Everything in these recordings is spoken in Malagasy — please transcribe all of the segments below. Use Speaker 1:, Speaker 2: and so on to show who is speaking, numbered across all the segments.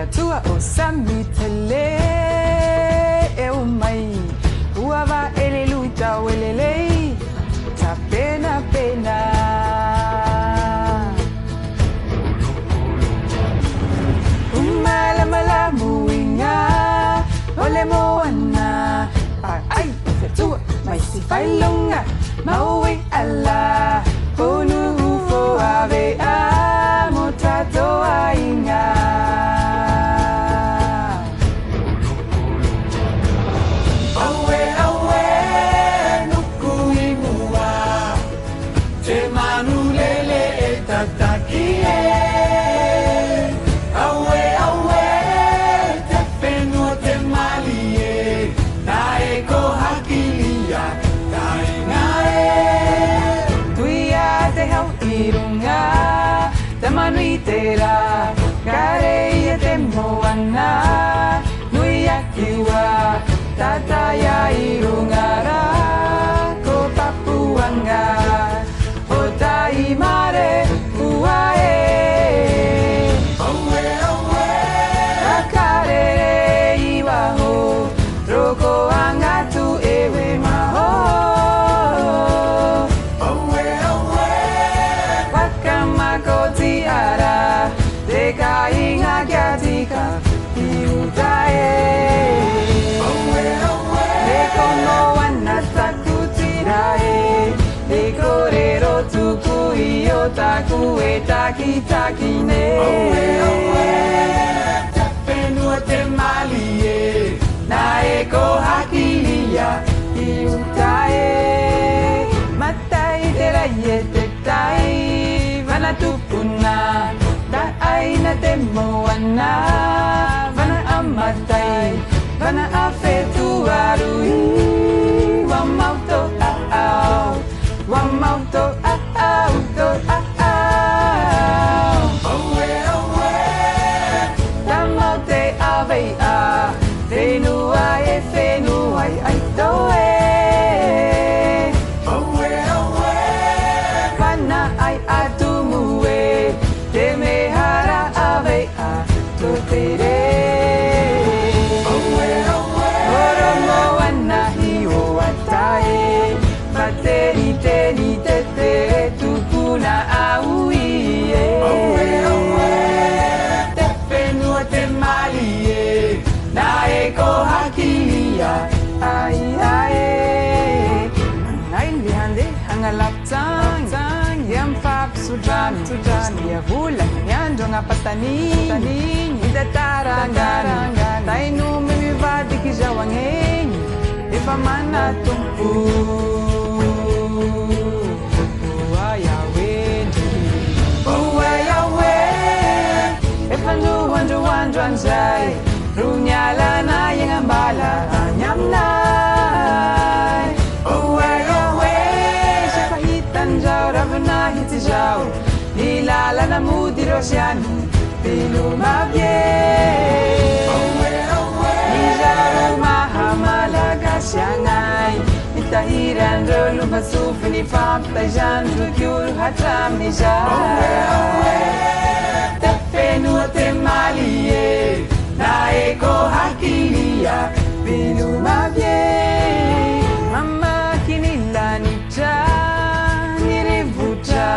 Speaker 1: Tua osami tele eu mai uava ele luta welele ta pena pena umala mala muinga ole moana ai tua mai si fai longa maui ala onu fo ave amo tato ainga Tera kare te moana nui akiwa tataya irungara ko papuanga otai mare uae owe owe akare iwa ho roko anga tu ewe maho owe owe wakamakoti ara Kainga katika iutae Nekono wanatakutirae Nekorero tuku iotaku etakitakine Tapenua te malie Naeko hakilia iutae Matai tera yetetai Vanatupuna Aina te moana Vana amatai Vana afetu arui Wamauto au Wamauto au Owe owe Tamaute avei a Whenua e whenua ai toe Owe owe Vana ai atumue Te mehara ave a totere Oromo anahi o atae Pateri teni tete tukuna aui Te whenua te malie Na eko hakilia ai ai Anai lihande hangalaptang Yam fap sudan ya bulan yando nga patani ida tarangan tainu mimivadi kijawangeng ifa mana tumpu uwayawe efandu wandu anjay runyala na yang ambala nyamnay uwayawe shapahitan jaw ravna hiti jaw Nilala na mudiro siani Pilumabye Nijaru mahamalaga siangay Itahiran rolu basufin ipaptajan Rukyur hatram nijay Tepenu te malie Naeko hakilia Pilumabye Mama kinila nija Nirivuja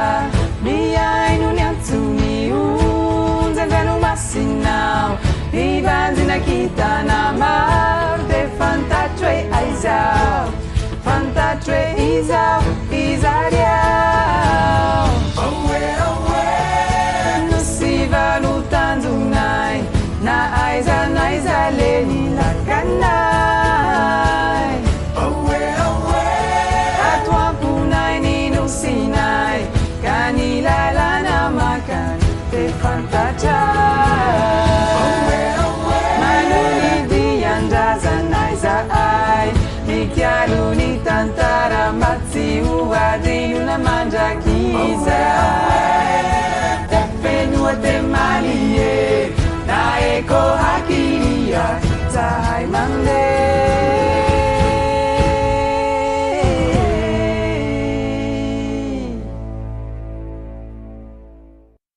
Speaker 1: Sinau, ibanzi na kita na marte fantatwe aizau, fantatwe izau, izariau. Owe owe, nusiva nutanzunai, na aiza leni la kanai. Owe owe, atwa punai ni nusinai, kanila la na makan te na mandrakiza